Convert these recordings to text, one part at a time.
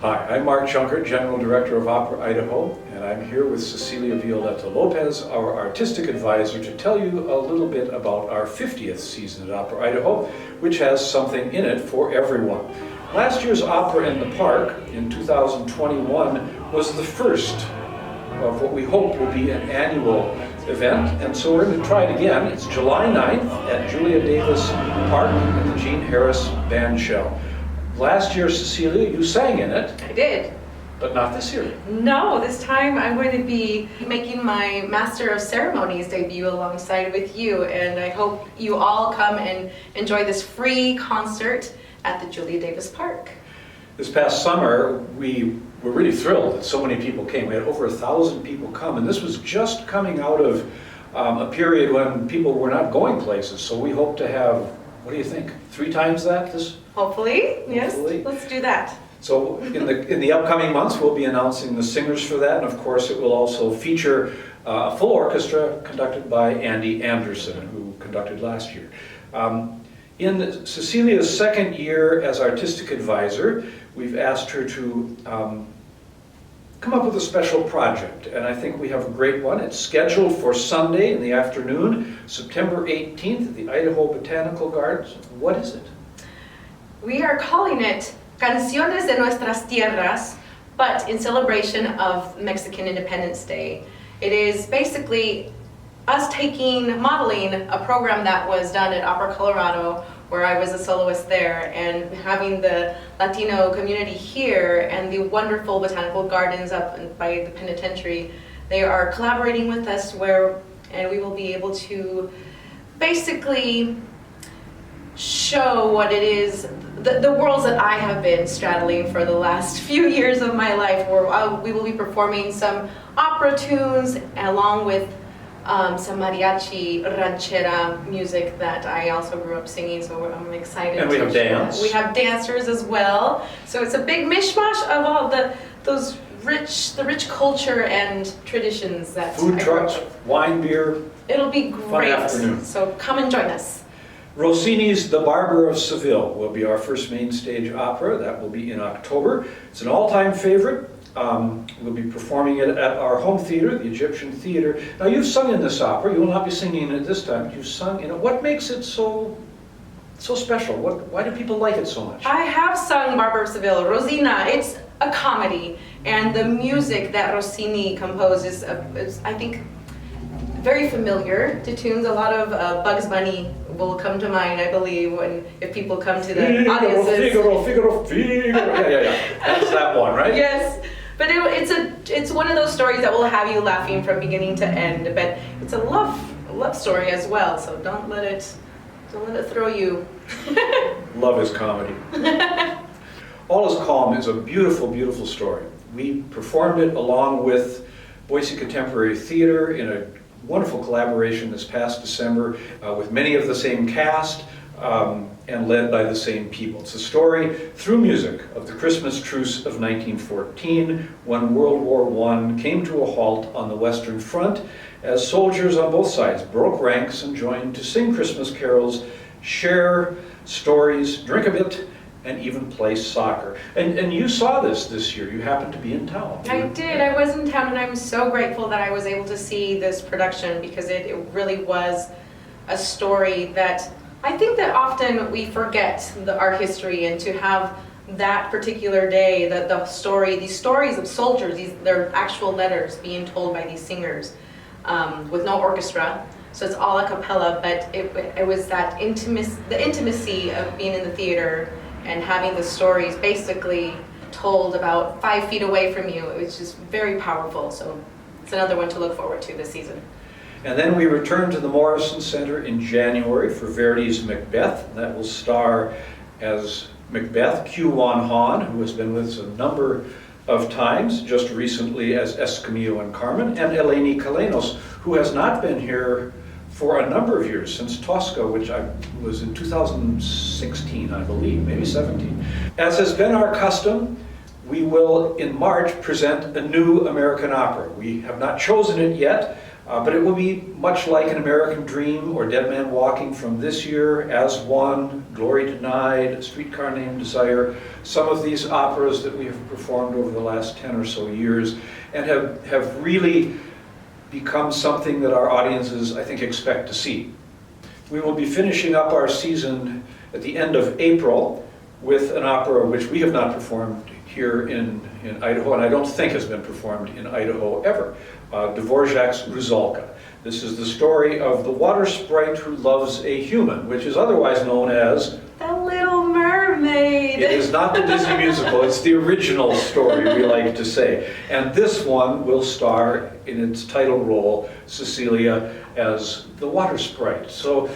Hi, I'm Mark Junkert, General Director of Opera Idaho, and I'm here with Cecilia Violetta López, our artistic advisor, to tell you a little bit about our 50th season at Opera Idaho, which has something in it for everyone. Last year's Opera in the Park in 2021 was the first of what we hope will be an annual event, and so we're going to try it again. It's July 9th at Julia Davis Park at the Gene Harris Bandshell. Last year, Cecilia, you sang in it. I did. But not this year. No, this time I'm going to be making my Master of Ceremonies debut alongside with you, and I hope you all come and enjoy this free concert at the Julia Davis Park. This past summer, we were really thrilled that so many people came. We had over 1,000 people come, and this was just coming out of a period when people were not going places, so we hope to have, what do you think, 3 times that this? Hopefully, yes. Hopefully. Let's do that. So in the upcoming months, we'll be announcing the singers for that, and of course it will also feature a full orchestra conducted by Andy Anderson, who conducted last year. In Cecilia's second year as artistic advisor, we've asked her to come up with a special project, and I think we have a great one. It's scheduled for Sunday in the afternoon, September 18th at the Idaho Botanical Gardens. What is it? We are calling it Canciones de Nuestras Tierras, but in celebration of Mexican Independence Day. It is basically us modeling a program that was done at Opera Colorado, where I was a soloist there, and having the Latino community here and the wonderful botanical gardens up by the penitentiary. They are collaborating with us and we will be able to basically show what it is, the worlds that I have been straddling for the last few years of my life, where we will be performing some opera tunes along with some mariachi ranchera music that I also grew up singing, so I'm excited. And we have dance. We have dancers as well. So it's a big mishmash of all the rich culture and traditions that food trucks, wine, beer. It'll be great. Fun afternoon. So come and join us. Rossini's The Barber of Seville will be our first main stage opera. That will be in October. It's an all-time favorite. We'll be performing it at our home theater, the Egyptian Theater. Now, you've sung in this opera. You will not be singing it this time. You've sung in it. What makes it so special? Why do people like it so much? I have sung Barber of Seville. Rosina, it's a comedy, and the music that Rossini composes is, I think, very familiar to tunes. A lot of Bugs Bunny will come to mind, I believe, if people come to the audiences. Figaro. Yeah. That's that one, right? Yes, but it's one of those stories that will have you laughing from beginning to end. But it's a love story as well. So don't let it throw you. Love is comedy. All Is Calm is a beautiful, beautiful story. We performed it along with Boise Contemporary Theater in a wonderful collaboration this past December with many of the same cast and led by the same people. It's a story through music of the Christmas truce of 1914, when World War I came to a halt on the Western Front as soldiers on both sides broke ranks and joined to sing Christmas carols, share stories, drink a bit, and even play soccer. And you saw this year. You happened to be in town. I did. I was in town, and I'm so grateful that I was able to see this production, because it really was a story that I think that often we forget our history, and to have that particular day, these stories of soldiers, their actual letters being told by these singers with no orchestra. So it's all a cappella, but it was that the intimacy of being in the theater and having the stories basically told about 5 feet away from you. It was just very powerful. So it's another one to look forward to this season. And then we return to the Morrison Center in January for Verdi's Macbeth. That will star as Macbeth Q. Wan Han, who has been with us a number of times, just recently as Escamillo and Carmen, and Eleni Kalenos, who has not been here for a number of years, since Tosca, which was in 2016, I believe, maybe 17. As has been our custom, we will, in March, present a new American opera. We have not chosen it yet. But it will be much like An American Dream or Dead Man Walking from this year, As One, Glory Denied, A Streetcar Named Desire, some of these operas that we have performed over the last 10 or so years and have really become something that our audiences, I think, expect to see. We will be finishing up our season at the end of April with an opera which we have not performed here in Idaho, and I don't think has been performed in Idaho ever, Dvorak's Rusalka. This is the story of the water sprite who loves a human, which is otherwise known as The Little Mermaid. It is not the Disney musical, it's the original story, we like to say. And this one will star in its title role, Cecilia, as the water sprite. So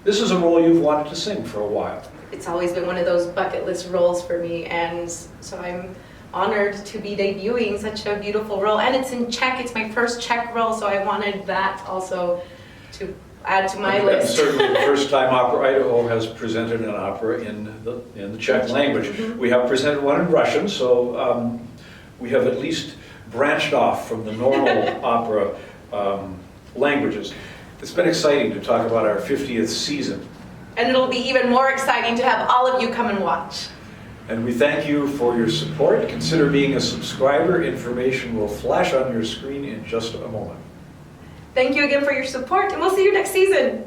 this is a role you've wanted to sing for a while. It's always been one of those bucket list roles for me, and so I'm honored to be debuting such a beautiful role. And it's in Czech, it's my first Czech role, so I wanted that also to add to my list. And certainly the first time Opera Idaho has presented an opera in the Czech language. Mm-hmm. We have presented one in Russian, so we have at least branched off from the normal opera languages. It's been exciting to talk about our 50th season. And it'll be even more exciting to have all of you come and watch. And we thank you for your support. Consider being a subscriber. Information will flash on your screen in just a moment. Thank you again for your support, and we'll see you next season.